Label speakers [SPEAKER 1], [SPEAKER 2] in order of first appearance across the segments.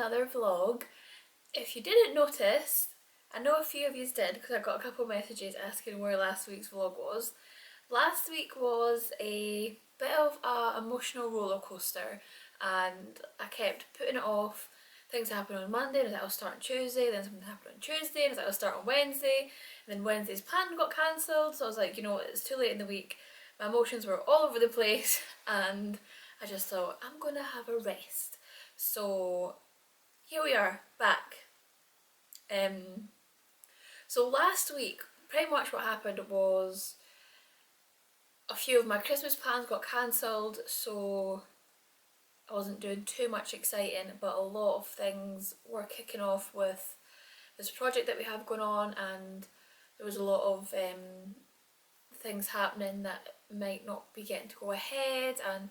[SPEAKER 1] another vlog. If you didn't notice, I know a few of you did because I got a couple of messages asking where last week's vlog was. Last week was a bit of an emotional roller coaster and I kept putting it off. Things happened on Monday and I was like, I'll start on Tuesday, then something happened on Tuesday and I was like, I'll start on Wednesday, and then Wednesday's plan got cancelled, so I was like, you know what, it's too late in the week. My emotions were all over the place and I just thought, I'm gonna have a rest. So here we are, back. So last week, pretty much what happened was a few of my Christmas plans got cancelled, so I wasn't doing too much exciting, but a lot of things were kicking off with this project that we have going on, and there was a lot of things happening that might not be getting to go ahead, and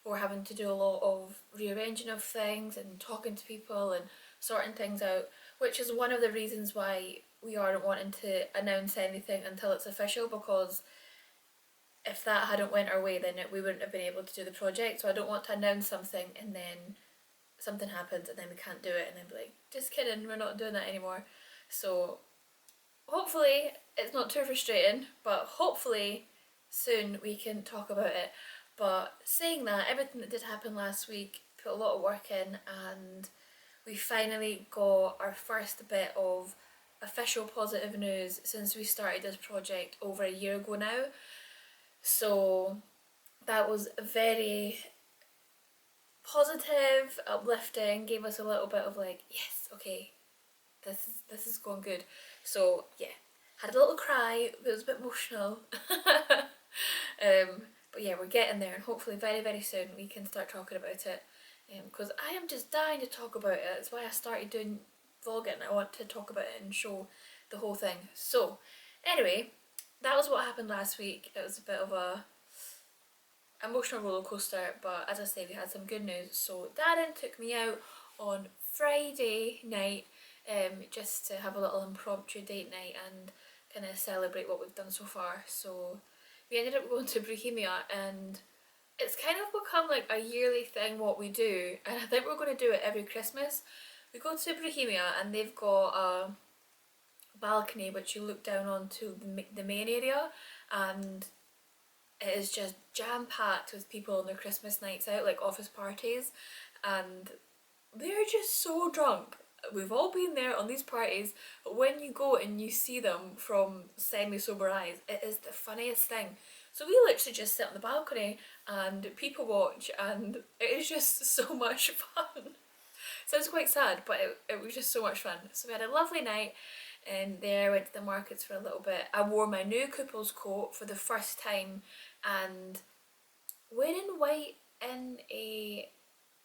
[SPEAKER 1] we're having to do a lot of rearranging of things and talking to people and sorting things out, which is one of the reasons why we aren't wanting to announce anything until it's official, because if that hadn't went our way then we wouldn't have been able to do the project. So I don't want to announce something and then something happens and then we can't do it and then be like, just kidding, we're not doing that anymore. So hopefully it's not too frustrating, but hopefully soon we can talk about it. But saying that, everything that did happen last week, put a lot of work in, and we finally got our first bit of official positive news since we started this project over a year ago now. So that was very positive, uplifting, gave us a little bit of like, yes, okay, this is going good. So yeah, had a little cry, it was a bit emotional. But yeah, we're getting there, and hopefully very, very soon we can start talking about it, because I am just dying to talk about it. That's why I started doing vlogging. I want to talk about it and show the whole thing. So anyway, that was what happened last week. It was a bit of a emotional roller coaster, but as I say, we had some good news. So Darren took me out on Friday night, just to have a little impromptu date night and kind of celebrate what we've done so far. So we ended up going to Bohemia, and it's kind of become like a yearly thing what we do, and I think we're going to do it every Christmas. We go to Bohemia and they've got a balcony which you look down onto the main area, and it is just jam-packed with people on their Christmas nights out, like office parties, and they're just so drunk. We've all been there on these parties, but when you go and you see them from semi-sober eyes, it is the funniest thing. So we literally just sit on the balcony and people watch, and it is just so much fun. Sounds quite sad, but it was just so much fun. So we had a lovely night, and there I went to the markets for a little bit. I wore my new Couples coat for the first time, and wearing white in a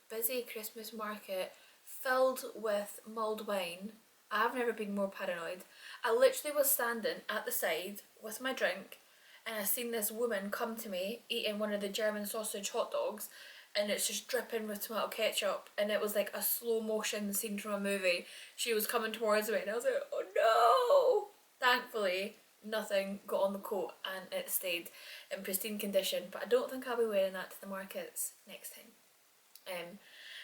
[SPEAKER 1] busy Christmas market filled with mulled wine, I have never been more paranoid. I literally was standing at the side with my drink, and I seen this woman come to me eating one of the German sausage hot dogs, and it's just dripping with tomato ketchup, and it was like a slow motion scene from a movie. She was coming towards me and I was like, oh no! Thankfully nothing got on the coat and it stayed in pristine condition, but I don't think I'll be wearing that to the markets next time.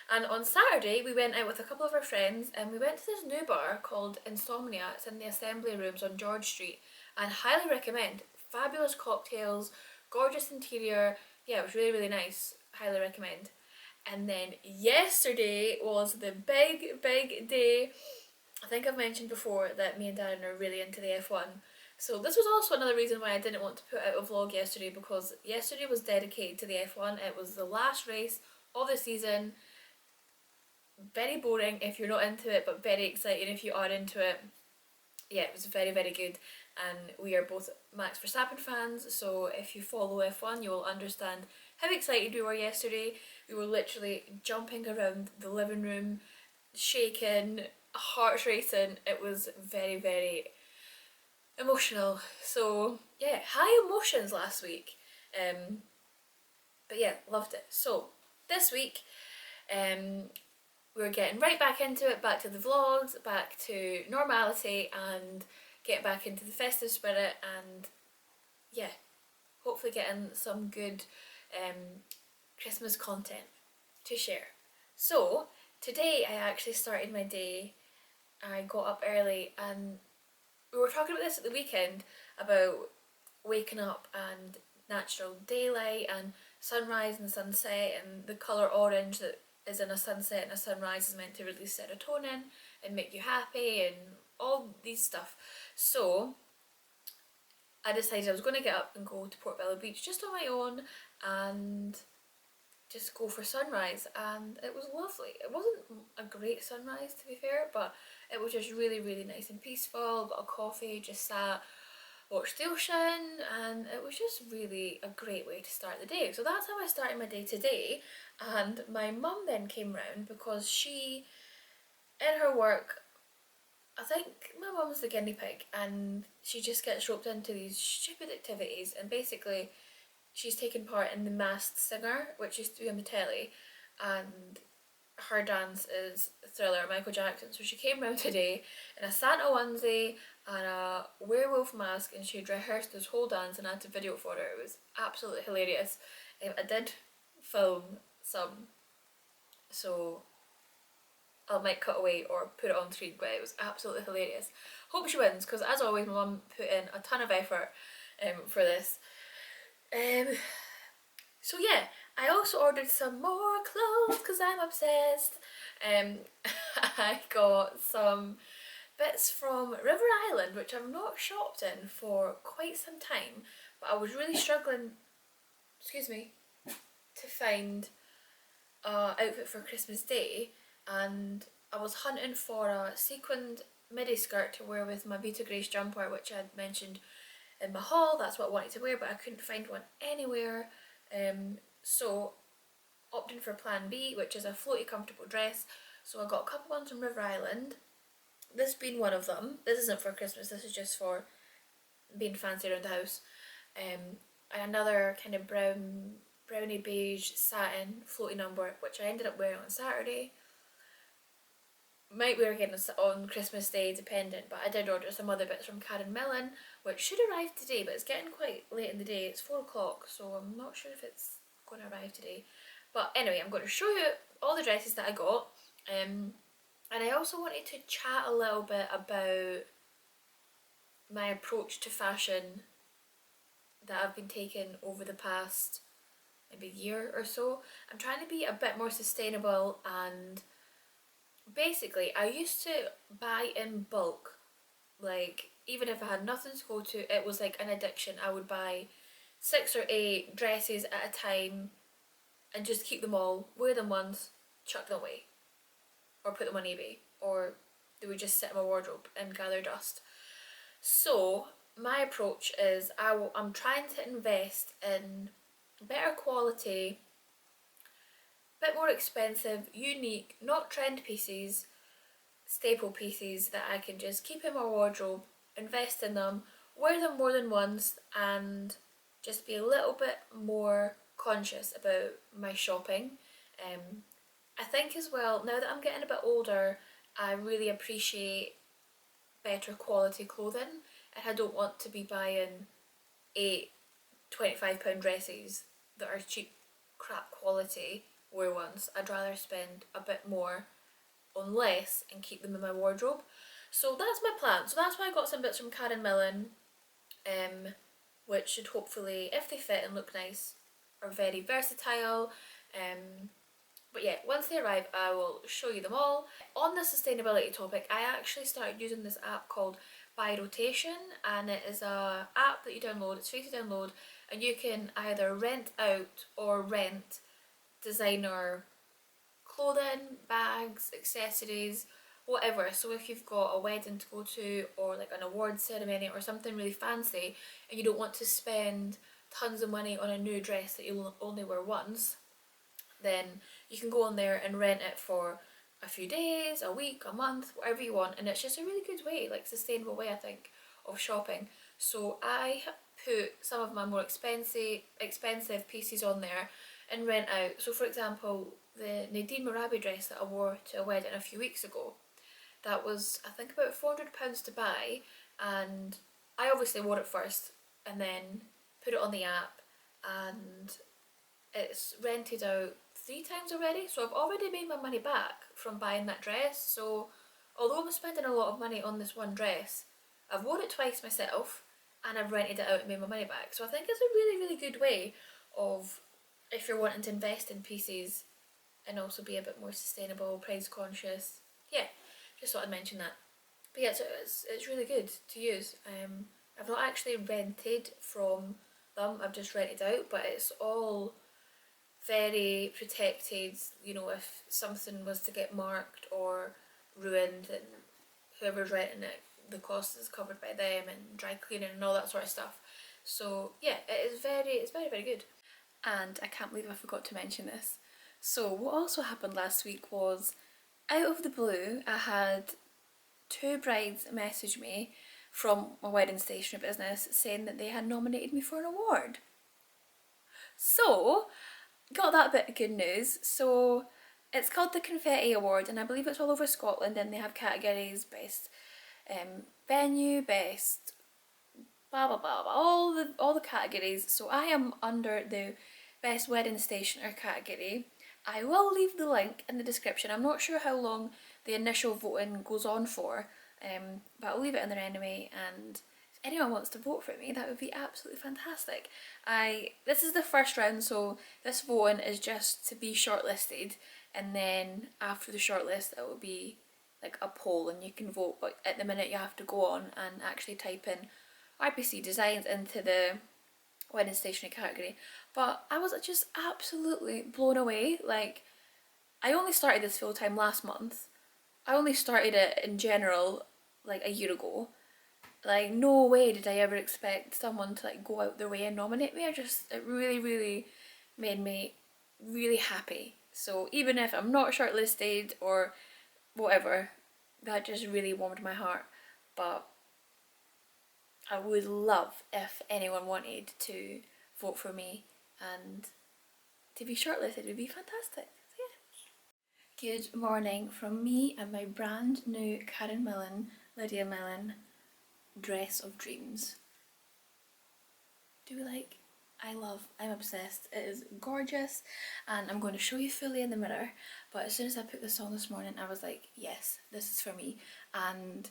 [SPEAKER 1] And on Saturday we went out with a couple of our friends and we went to this new bar called Insomnia. It's in the Assembly Rooms on George Street, and highly recommend. Fabulous cocktails, gorgeous interior. Yeah, it was really, really nice. Highly recommend. And then yesterday was the big, big day. I think I've mentioned before that me and Darren are really into the F1. So this was also another reason why I didn't want to put out a vlog yesterday, because yesterday was dedicated to the F1. It was the last race of the season. Very boring if you're not into it, but very exciting if you are into it. Yeah, it was very, very good, and we are both Max Verstappen fans, so if you follow F1 you will understand how excited we were yesterday. We were literally jumping around the living room, shaking, hearts racing. It was very, very emotional. So yeah, high emotions last week, but yeah, loved it. So this week we're getting right back into it, back to the vlogs, back to normality, and getting back into the festive spirit, and yeah, hopefully getting some good Christmas content to share. So today I actually started my day. I got up early and we were talking about this at the weekend about waking up and natural daylight and sunrise and sunset and the colour orange that is in a sunset and a sunrise is meant to release serotonin and make you happy and all these stuff. So I decided I was going to get up and go to Portobello Beach just on my own and just go for sunrise, and it was lovely. It wasn't a great sunrise to be fair, but it was just really really nice and peaceful. Got a coffee, just sat, watched the ocean, and it was just really a great way to start the day. So that's how I started my day today. And my mum then came round because she, in her work, I think my mum's the guinea pig and she just gets roped into these stupid activities, and basically she's taken part in the Masked Singer, which used to be on the telly, and her dance is Thriller, Michael Jackson. So she came round today in a Santa onesie and a werewolf mask, and she'd rehearsed this whole dance and I had to video for her. It was absolutely hilarious. I did film some, so I might cut away or put it on screen, but it was absolutely hilarious. Hope she wins, because as always my mum put in a ton of effort for this. So yeah, I also ordered some more clothes because I'm obsessed. I got some bits from River Island, which I've not shopped in for quite some time, but I was really struggling, excuse me, to find an outfit for Christmas Day, and I was hunting for a sequined midi skirt to wear with my Vita Grace jumper, which I'd mentioned in my haul. That's what I wanted to wear, but I couldn't find one anywhere. So opting for plan B, which is a floaty comfortable dress. So I got a couple ones from River Island, this being one of them. This isn't for Christmas, this is just for being fancy around the house. And another kind of brownie beige satin floaty number, which I ended up wearing on Saturday. Might wear again on Christmas Day dependent, but I did order some other bits from Karen Millen, which should arrive today, but it's getting quite late in the day. It's 4 o'clock, so I'm not sure if it's going to arrive today. But anyway, I'm going to show you all the dresses that I got, and I also wanted to chat a little bit about my approach to fashion that I've been taking over the past maybe year or so. I'm trying to be a bit more sustainable, and basically I used to buy in bulk. Like, even if I had nothing to go to, it was like an addiction. I would buy 6 or 8 dresses at a time and just keep them all, wear them once, chuck them away, or put them on eBay, or they would just sit in my wardrobe and gather dust. So my approach is I'm trying to invest in better quality, bit more expensive, unique, not trend pieces, staple pieces that I can just keep in my wardrobe, invest in them, wear them more than once, and just be a little bit more conscious about my shopping. I think as well, now that I'm getting a bit older, I really appreciate better quality clothing, and I don't want to be buying 8 £25 dresses that are cheap crap quality wear once. I'd rather spend a bit more on less and keep them in my wardrobe. So that's my plan. So that's why I got some bits from Karen Millen, which should hopefully, if they fit and look nice, are very versatile. But yeah, once they arrive I will show you them all. On the sustainability topic, I actually started using this app called By Rotation, and it is a app that you download. It's free to download, and you can either rent out or rent designer clothing, bags, accessories, whatever. So if you've got a wedding to go to, or like an award ceremony or something really fancy, and you don't want to spend tons of money on a new dress that you'll only wear once, then you can go on there and rent it for a few days, a week, a month, whatever you want, and it's just a really good way, like sustainable way I think, of shopping. So I put some of my more expensive pieces on there and rent out. So for example, the Nadine Marabi dress that I wore to a wedding a few weeks ago, that was I think about £400 to buy, and I obviously wore it first and then put it on the app, and it's rented out 3 times already, so I've already made my money back from buying that dress. So although I'm spending a lot of money on this one dress, I've worn it twice myself and I've rented it out and made my money back. So I think it's a really, really good way of, if you're wanting to invest in pieces and also be a bit more sustainable, price conscious. Yeah, just thought I'd mention that. But yeah, it's really good to use. I've not actually rented from them, I've just rented out, but it's all very protected. You know, if something was to get marked or ruined, and whoever's renting it, the cost is covered by them, and dry cleaning and all that sort of stuff. So yeah, it's very, very good. And I can't believe I forgot to mention this. So what also happened last week was, out of the blue, I had 2 brides message me from my wedding stationery business saying that they had nominated me for an award. So, got that bit of good news. So, it's called the Confetti Award, and I believe it's all over Scotland, and they have categories: best venue, best blah blah blah, blah, all the categories. So I am under the best wedding stationer category. I will leave the link in the description. I'm not sure how long the initial voting goes on for, but I'll leave it in there anyway. And if anyone wants to vote for me, that would be absolutely fantastic. This is the first round, so this voting is just to be shortlisted, and then after the shortlist, it will be like a poll, and you can vote. But at the minute, you have to go on and actually type in RPC designs into the wedding stationery category. But I was just absolutely blown away. Like, I only started this full time last month. I only started it in general like a year ago. Like, no way did I ever expect someone to like go out their way and nominate me. It really, really made me really happy. So even if I'm not shortlisted or whatever, that just really warmed my heart. But I would love if anyone wanted to vote for me and to be shortlisted. It would be fantastic. So yeah. Good morning from me and my brand new Karen Millen, Lydia Millen dress of dreams. Do we like? I'm obsessed. It is gorgeous, and I'm going to show you fully in the mirror. But as soon as I put this on this morning, I was like, yes, this is for me. And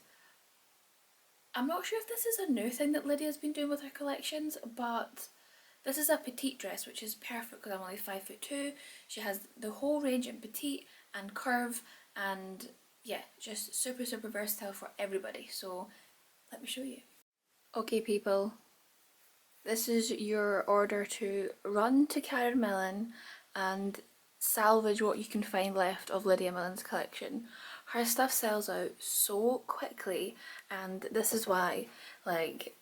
[SPEAKER 1] I'm not sure if this is a new thing that Lydia's been doing with her collections, but this is a petite dress, which is perfect because I'm only 5'2". She has the whole range in petite and curve, and yeah, just super, super versatile for everybody. So let me show you. Okay people, this is your order to run to Karen Millen and salvage what you can find left of Lydia Millen's collection. Her stuff sells out so quickly, and this is why. Like,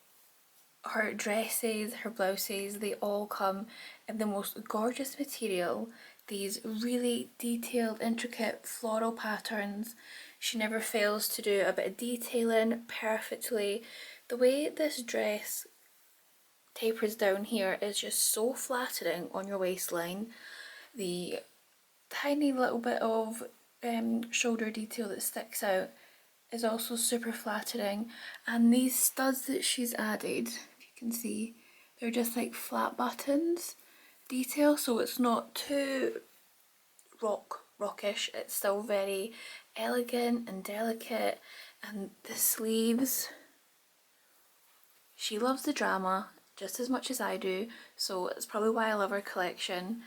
[SPEAKER 1] her dresses, her blouses, they all come in the most gorgeous material. These really detailed, intricate floral patterns. She never fails to do a bit of detailing perfectly. The way this dress tapers down here is just so flattering on your waistline. The tiny little bit of shoulder detail that sticks out is also super flattering, and these studs that she's added, if you can see, they're just like flat buttons detail, so it's not too rockish, it's still very elegant and delicate. And the sleeves, she loves the drama just as much as I do, so it's probably why I love her collection.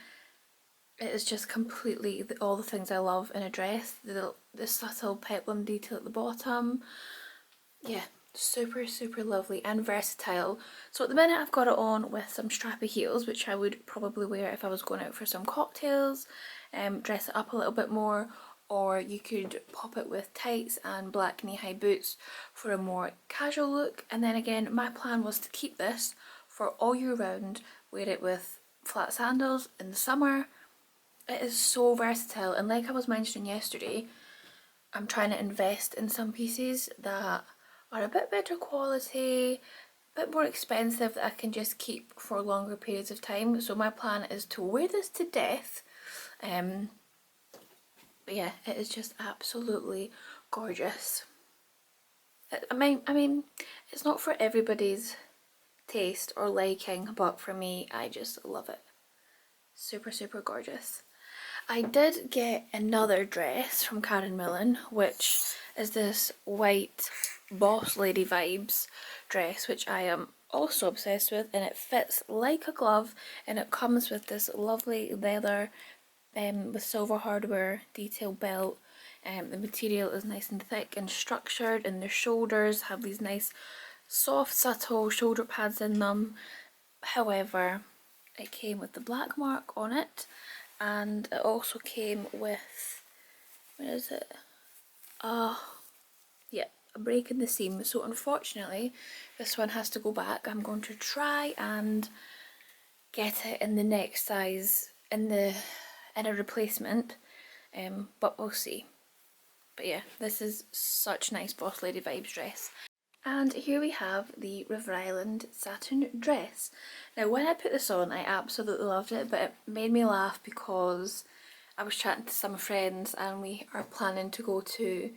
[SPEAKER 1] It is just completely all the things I love in a dress. The subtle peplum detail at the bottom. Yeah, super, super lovely and versatile. So at the minute I've got it on with some strappy heels, which I would probably wear if I was going out for some cocktails, dress it up a little bit more, or you could pop it with tights and black knee-high boots for a more casual look. And then again, my plan was to keep this for all year round, wear it with flat sandals in the summer. It is so versatile, and like I was mentioning yesterday, I'm trying to invest in some pieces that are a bit better quality, a bit more expensive, that I can just keep for longer periods of time. So my plan is to wear this to death. But yeah, it is just absolutely gorgeous. I mean, it's not for everybody's taste or liking, but for me, I just love it. Super, super gorgeous. I did get another dress from Karen Millen, which is this white boss lady vibes dress, which I am also obsessed with, and it fits like a glove, and it comes with this lovely leather with silver hardware detail belt. The material is nice and thick and structured, and the shoulders have these nice soft subtle shoulder pads in them. However, it came with the black mark on it, and it also came with, what is it? Yeah, a break in the seam. So unfortunately, this one has to go back. I'm going to try and get it in the next size in a replacement, but we'll see. But yeah, this is such nice boss lady vibes dress. And here we have the River Island satin dress. Now when I put this on, I absolutely loved it, but it made me laugh because I was chatting to some friends and we are planning to go to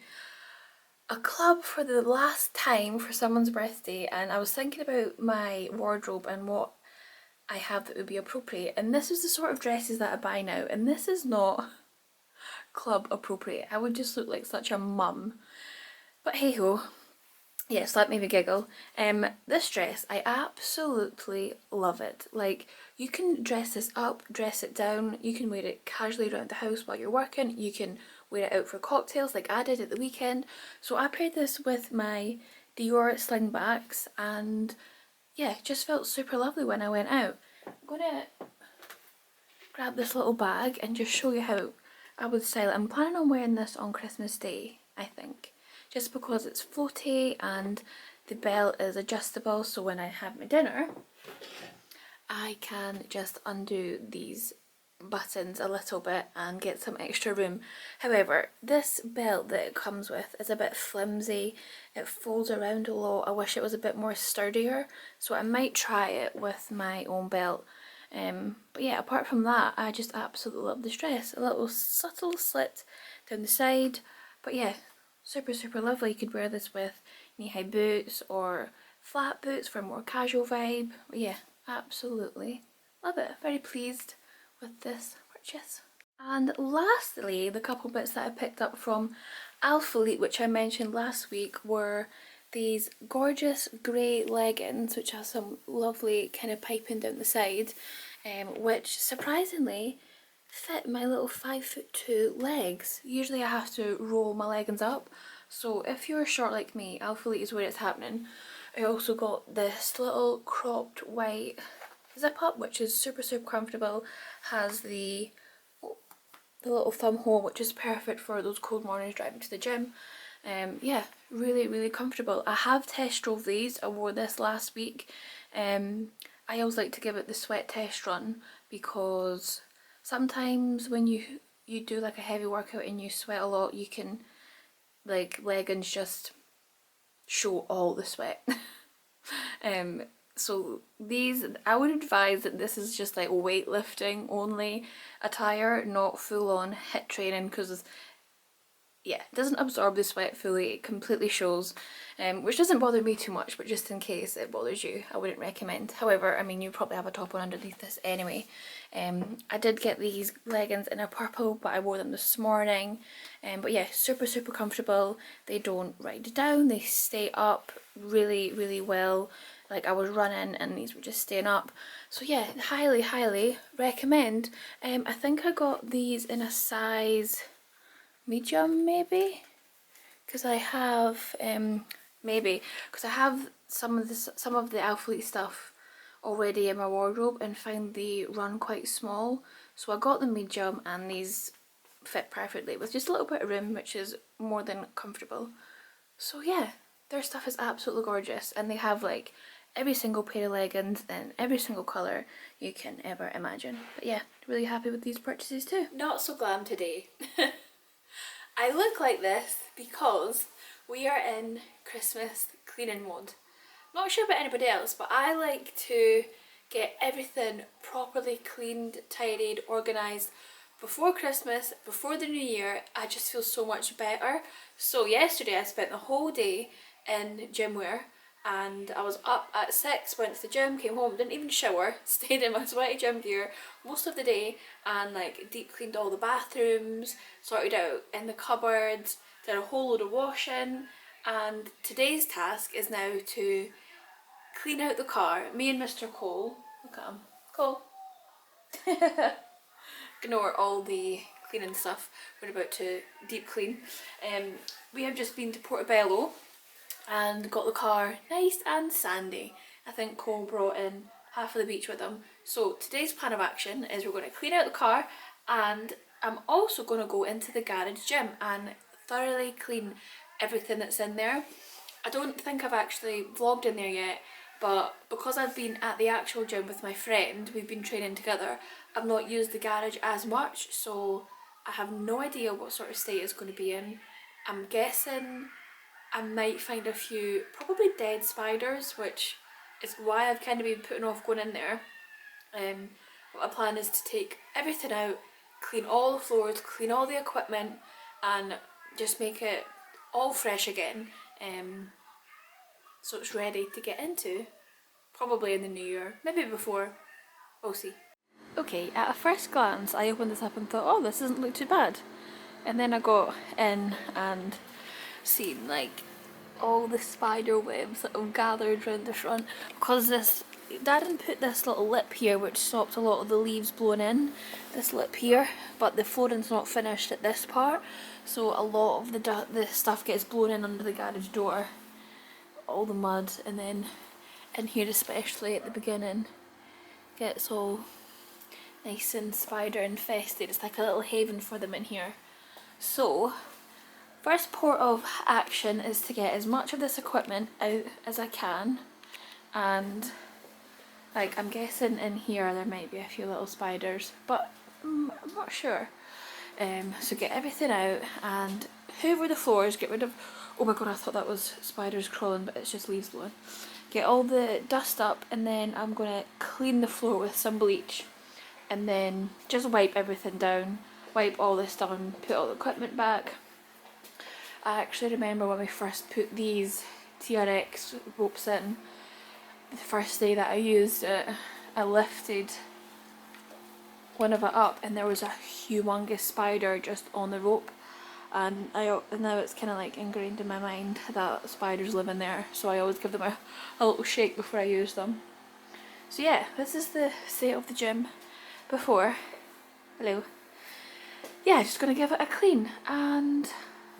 [SPEAKER 1] a club for the last time for someone's birthday, and I was thinking about my wardrobe and what I have that would be appropriate, and this is the sort of dresses that I buy now, and this is not club appropriate. I would just look like such a mum. But hey ho. Yes, that made me giggle. This dress, I absolutely love it. Like, you can dress this up, dress it down, you can wear it casually around the house while you're working, you can wear it out for cocktails like I did at the weekend. So I paired this with my Dior slingbacks, and yeah, just felt super lovely when I went out. I'm gonna grab this little bag and just show you how I would style it. I'm planning on wearing this on Christmas Day, I think, just because it's floaty and the belt is adjustable, so when I have my dinner I can just undo these buttons a little bit and get some extra room. However, this belt that it comes with is a bit flimsy, it folds around a lot. I wish it was a bit more sturdier, so I might try it with my own belt. But yeah, apart from that, I just absolutely love this dress. A little subtle slit down the side, but yeah, super lovely. You could wear this with knee-high boots or flat boots for a more casual vibe. But yeah, absolutely love it. Very pleased with this purchase. And lastly, the couple bits that I picked up from Alphalete, which I mentioned last week, were these gorgeous grey leggings, which have some lovely kind of piping down the side, which surprisingly fit my little 5'2" legs. Usually I have to roll my leggings up, so if you're short like me, Alphalete is where it's happening. I also got this little cropped white zip up, which is super comfortable, has the little thumb hole, which is perfect for those cold mornings driving to the gym. Yeah, really comfortable. I have test drove these. I wore this last week. I always like to give it the sweat test run because sometimes when you do like a heavy workout and you sweat a lot, you can, like, leggings just show all the sweat. So these, I would advise that this is just like weightlifting only attire, not full on HIIT training, because yeah, it doesn't absorb the sweat fully, it completely shows, which doesn't bother me too much, but just in case it bothers you, I wouldn't recommend. However, I mean, you probably have a top on underneath this anyway. I did get these leggings in a purple, but I wore them this morning, but yeah, super comfortable. They don't ride down, they stay up really well. Like, I was running and these were just staying up. So yeah, highly recommend. I think I got these in a size medium, maybe, because I have some of the Alphalete stuff already in my wardrobe and find they run quite small. So I got the medium and these fit perfectly with just a little bit of room, which is more than comfortable. So yeah, their stuff is absolutely gorgeous, and they have like every single pair of leggings in every single colour you can ever imagine. But yeah, really happy with these purchases too. Not so glam today. I look like this because we are in Christmas cleaning mode. Not sure about anybody else, but I like to get everything properly cleaned, tidied, organised before Christmas, before the new year. I just feel so much better. So yesterday I spent the whole day in gym wear. and I was up at 6, went to the gym, came home, didn't even shower, stayed in my sweaty gym gear most of the day and like deep cleaned all the bathrooms, sorted out in the cupboards, did a whole load of washing, and today's task is now to clean out the car. Me and Mr. Cole, look at him, Cole, ignore all the cleaning stuff we're about to deep clean. We have just been to Portobello and got the car nice and sandy. I think Cole brought in half of the beach with him. So today's plan of action is we're going to clean out the car, and I'm also going to go into the garage gym and thoroughly clean everything that's in there. I don't think I've actually vlogged in there yet, but because I've been at the actual gym with my friend, we've been training together, I've not used the garage as much, so I have no idea what sort of state it's going to be in. I'm guessing I might find a few probably dead spiders, which is why I've kind of been putting off going in there. But my plan is to take everything out, clean all the floors, clean all the equipment, and just make it all fresh again. So it's ready to get into, probably in the new year, maybe before, we'll see. Okay, at a first glance I opened this up and thought, oh, this doesn't look too bad. And then I got in and seen like all the spider webs that have gathered around the front, because Darren put this little lip here which stopped a lot of the leaves blowing in, this lip here, but the flooring's not finished at this part, so a lot of the stuff gets blown in under the garage door, all the mud, and then in here especially at the beginning gets all nice and spider infested. It's like a little haven for them in here. So first port of action is to get as much of this equipment out as I can, and like I'm guessing in here there might be a few little spiders, but I'm not sure. So get everything out and hoover the floors, get rid of, oh my god, I thought that was spiders crawling, but it's just leaves blowing. Get all the dust up, and then I'm going to clean the floor with some bleach, and then just wipe everything down, wipe all this down, put all the equipment back. I actually remember when we first put these TRX ropes in, the first day that I used it, I lifted one of it up and there was a humongous spider just on the rope, and now it's kind of like ingrained in my mind that spiders live in there, so I always give them a little shake before I use them. So yeah, this is the state of the gym before. Hello. Yeah, just gonna give it a clean and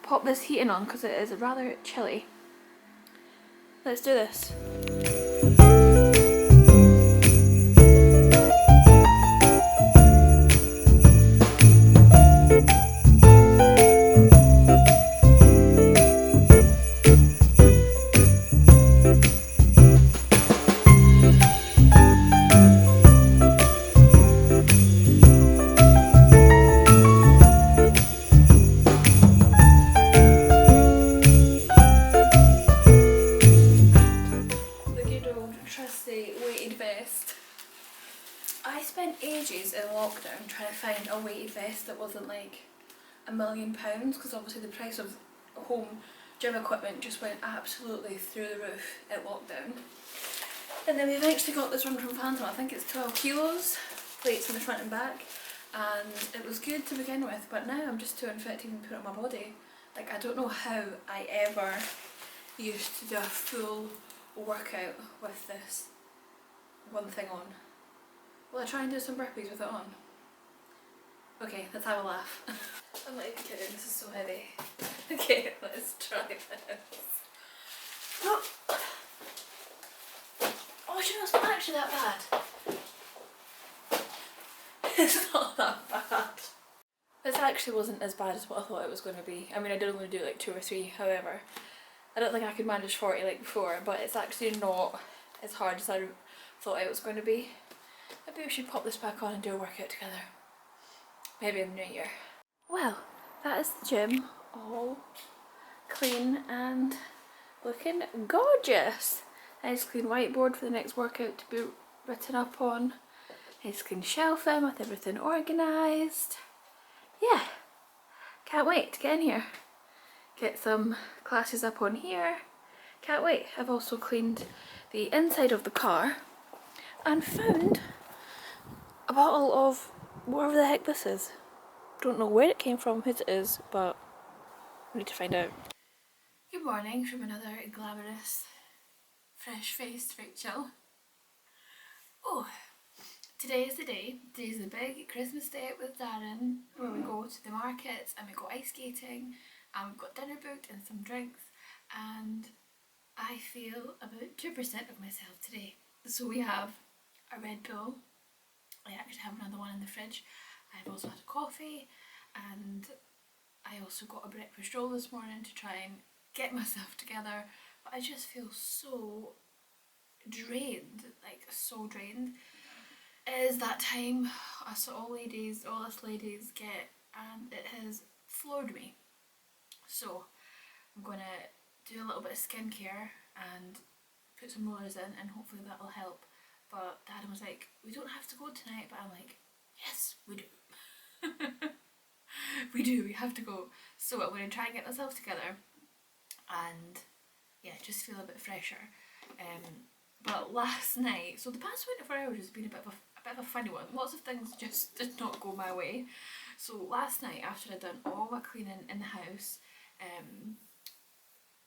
[SPEAKER 1] pop this heating on because it is rather chilly. Let's do this. I spent ages in lockdown trying to find a weighted vest that wasn't like £1,000,000, because obviously the price of home gym equipment just went absolutely through the roof at lockdown. And then we eventually got this one from Phantom. I think it's 12 kilos, plates in the front and back, and it was good to begin with, but now I'm just too unfit to even put it on my body. Like, I don't know how I ever used to do a full workout with this one thing on. Will I try and do some burpees with it on? Okay, let's have a laugh. I'm not even kidding, this is so heavy. Okay, let's try this. Oh, oh, you know, it's not actually that bad. It's not that bad. This actually wasn't as bad as what I thought it was going to be. I mean, I did only do like 2 or 3, however. I don't think I could manage 40 like before, but it's actually not as hard as I thought it was going to be. Maybe we should pop this back on and do a workout together. Maybe in the new year. Well, that is the gym, all clean and looking gorgeous. Nice clean whiteboard for the next workout to be written up on. Nice clean shelving with everything organised. Yeah, can't wait to get in here. Get some classes up on here, Can't wait. I've also cleaned the inside of the car and found a bottle of whatever the heck this is. Don't know where it came from, whose it is, but I need to find out. Good morning from another glamorous, fresh-faced Rachel. Oh, today is the day. Today is the big Christmas day out with Darren, where we go to the markets and we go ice skating and we've got dinner booked and some drinks, and I feel about 2% of myself today. So we have a Red Bull. I actually have another one in the fridge. I've also had a coffee, and I also got a breakfast roll this morning to try and get myself together, but I just feel so drained, like so drained. It is that time us all us ladies get, and it has floored me. So I'm gonna do a little bit of skincare and put some rollers in, and hopefully that will help. But Dad was like, we don't have to go tonight, but I'm like, yes, we do. we have to go. So I'm going to try and get myself together and yeah, just feel a bit fresher. But last night, so the past 24 hours has been a bit of a funny one. Lots of things just did not go my way. So last night, after I'd done all my cleaning in the house,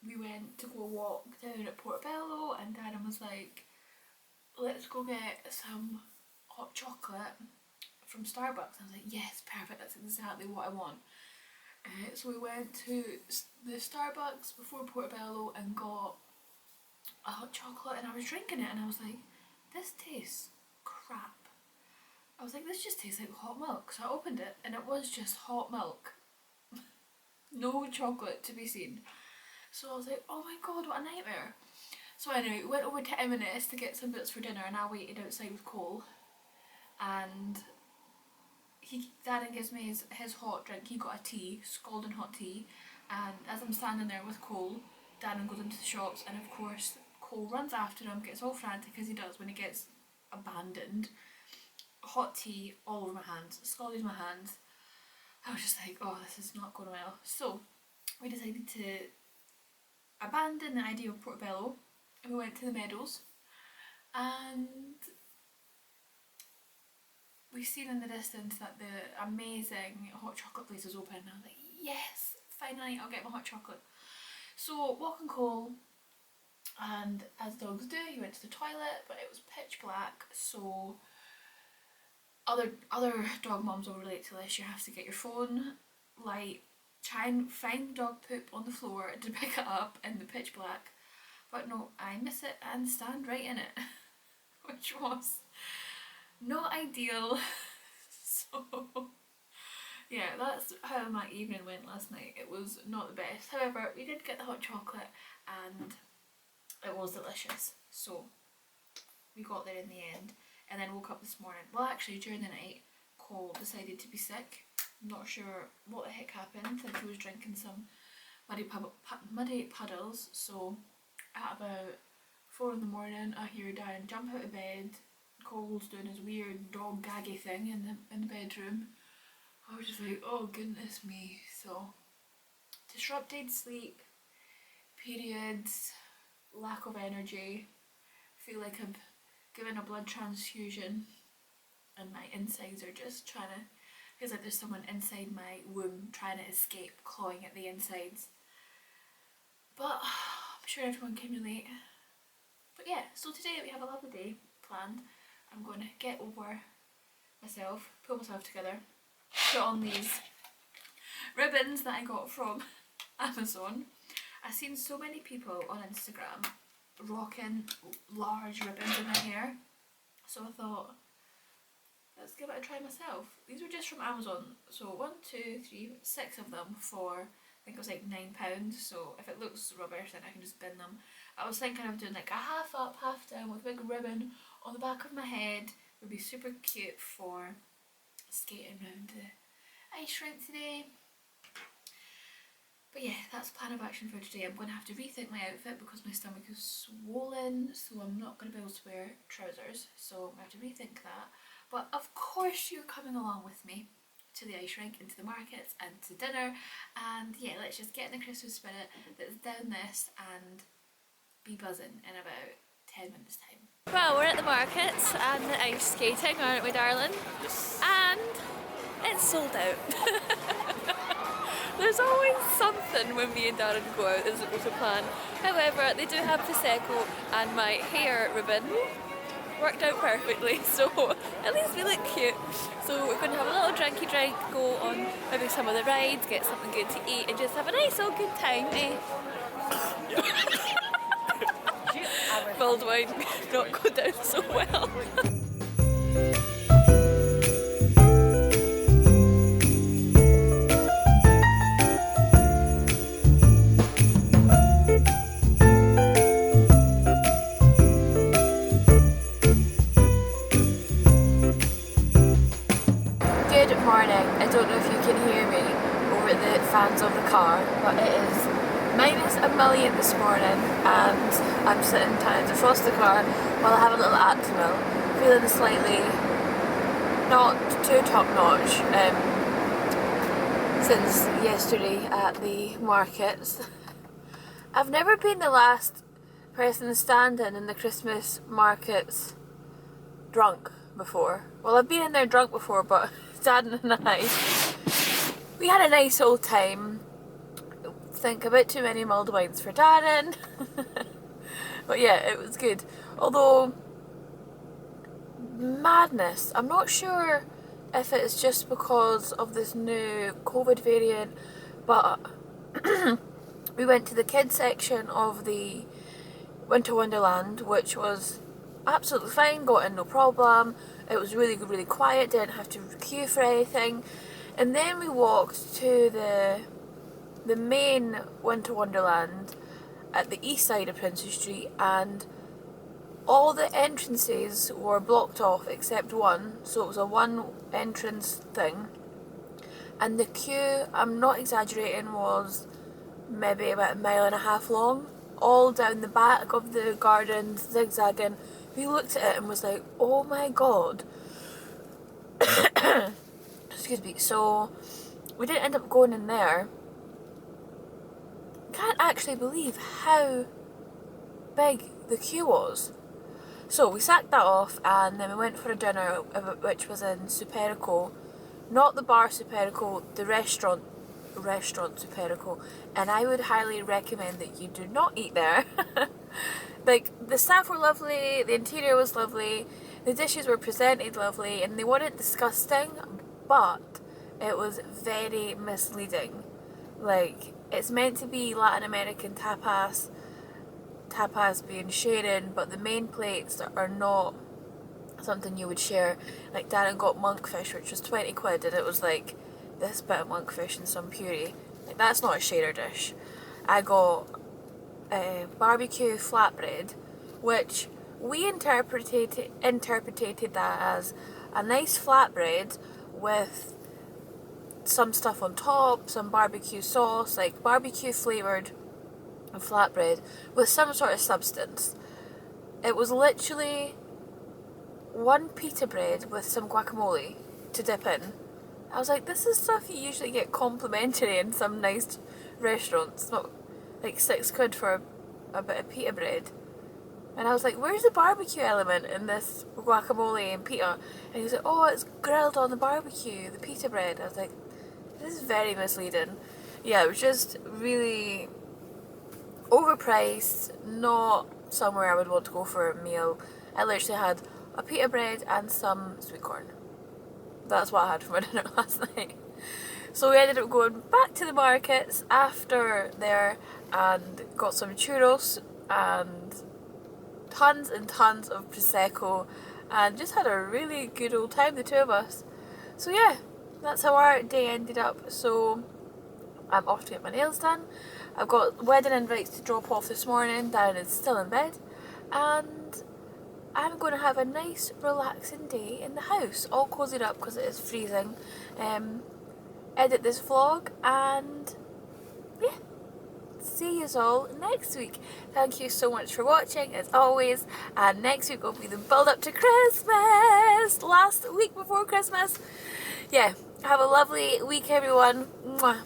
[SPEAKER 1] we went to go walk down at Portobello, and Darren was like, let's go get some hot chocolate from Starbucks. I was like, yes, perfect, that's exactly what I want. So we went to the Starbucks before Portobello and got a hot chocolate, and I was drinking it and I was like, this tastes crap. I was like, this just tastes like hot milk. So I opened it and it was just hot milk. No chocolate to be seen. So I was like, oh my god, what a nightmare. So anyway, we went over to M&S to get some bits for dinner, and I waited outside with Cole. And Darren gives me his hot drink. He got a tea, scalding hot tea. And as I'm standing there with Cole, Darren goes into the shops, and of course Cole runs after him, gets all frantic as he does when he gets abandoned. Hot tea all over my hands, scalded my hands. I was just like, oh, this is not going well. So we decided to abandon the idea of Portobello, and we went to the Meadows, and we've seen in the distance that the amazing hot chocolate place is open, and I was like, yes, finally I'll get my hot chocolate. So walking Cole, and as dogs do, he went to the toilet, but it was pitch black, so other dog moms will relate to this. You have to get your phone light, try and find dog poop on the floor to pick it up in the pitch black, but no, I miss it and stand right in it, which was not ideal. So yeah, that's how my evening went last night. It was not the best. However, we did get the hot chocolate and it was delicious. So we got there in the end, and then woke up this morning. Well, actually during the night, Cole decided to be sick. I'm not sure what the heck happened. I think he was drinking some muddy puddles. So at about 4 in the morning, I hear Darren jump out of bed. Cole's doing his weird dog gaggy thing in the bedroom. I was just like, oh goodness me. So disrupted sleep, periods, lack of energy, feel like I'm given a blood transfusion and my insides are just trying to, feels like there's someone inside my womb trying to escape, clawing at the insides. But I'm sure everyone can relate. But yeah, so today we have a lovely day planned. I'm going to get over myself, pull myself together, put on these ribbons that I got from Amazon. I've seen so many people on Instagram rocking large ribbons in their hair, so I thought, let's give it a try myself. These were just from Amazon, so 1, 2, 3, 6 of them for, I think it was like £9, so if it looks rubbish then I can just bin them. I was thinking of doing like a half up, half down with a big ribbon on the back of my head. It would be super cute for skating around the ice rink today. But yeah, that's plan of action for today. I'm going to have to rethink my outfit because my stomach is swollen, so I'm not going to be able to wear trousers, so I have to rethink that. But of course you're coming along with me to the ice rink, into the markets and to dinner, and yeah, let's just get in the Christmas spirit that's down this and be buzzing in about 10 minutes time. Well, we're at the markets and the ice skating, aren't we, darling?
[SPEAKER 2] Yes.
[SPEAKER 1] And it's sold out. There's always something when me and Darren go out that isn't what we plan. However, they do have Prosecco and my hair ribbon worked out perfectly, so at least we look cute. So we're going to have a little drinky drink, go on maybe some of the rides, get something good to eat and just have a nice old good time, eh? Mulled wine not go down so well. Good morning. I don't know if you can hear me over the fans of the car, but it is -1,000,000 this morning and I'm sitting trying to defrost the car while I have a little Actimel, feeling slightly not too top notch since yesterday at the markets. I've never been the last person standing in the Christmas markets drunk before. Well, I've been in there drunk before, but Dad and I, we had a nice old time. Think a bit too many mulled wines for Darren. But yeah, it was good. Although, madness. I'm not sure if it's just because of this new COVID variant, but we went to the kids section of the Winter Wonderland, which was absolutely fine, got in no problem. It was really good, really quiet, didn't have to queue for anything. And then we walked to the main Winter Wonderland at the east side of Princes Street, and all the entrances were blocked off except one, so it was a one entrance thing. And the queue, I'm not exaggerating, was maybe about 1.5 miles long, all down the back of the gardens, zigzagging. We looked at it and was like, oh my god. Excuse me. So we didn't end up going in there. Can't actually believe how big the queue was. So we sacked that off and then we went for a dinner which was in Superico. Not the bar Superico, the restaurant Superico. And I would highly recommend that you do not eat there. Like, the staff were lovely, the interior was lovely, the dishes were presented lovely, and they weren't disgusting, but it was very misleading. Like, it's meant to be Latin American tapas being sharing, but the main plates are not something you would share. Like, Darren got monkfish, which was 20 quid, and it was like this bit of monkfish and some puree. Like, that's not a sharer dish. I got barbecue flatbread, which we interpreted that as a nice flatbread with some stuff on top, some barbecue sauce, like barbecue flavoured flatbread with some sort of substance. It was literally one pita bread with some guacamole to dip in. I was like, this is stuff you usually get complimentary in some nice restaurants, not like 6 quid for a bit of pita bread. And I was like, where's the barbecue element in this guacamole and pita? And he was like, oh, it's grilled on the barbecue, the pita bread. I was like, this is very misleading. Yeah, it was just really overpriced, not somewhere I would want to go for a meal. I literally had a pita bread and some sweet corn. That's what I had for my dinner last night. So we ended up going back to the markets after there and got some churros and tons and tons of Prosecco and just had a really good old time, the two of us. So yeah, that's how our day ended up. So I'm off to get my nails done. I've got wedding invites to drop off this morning. Darren is still in bed. And I'm going to have a nice relaxing day in the house, all cozied up because it is freezing. Edit this vlog and yeah, see you all next week. Thank you so much for watching as always, and next week will be the build up to Christmas, last week before Christmas. Yeah, have a lovely week everyone. Mwah.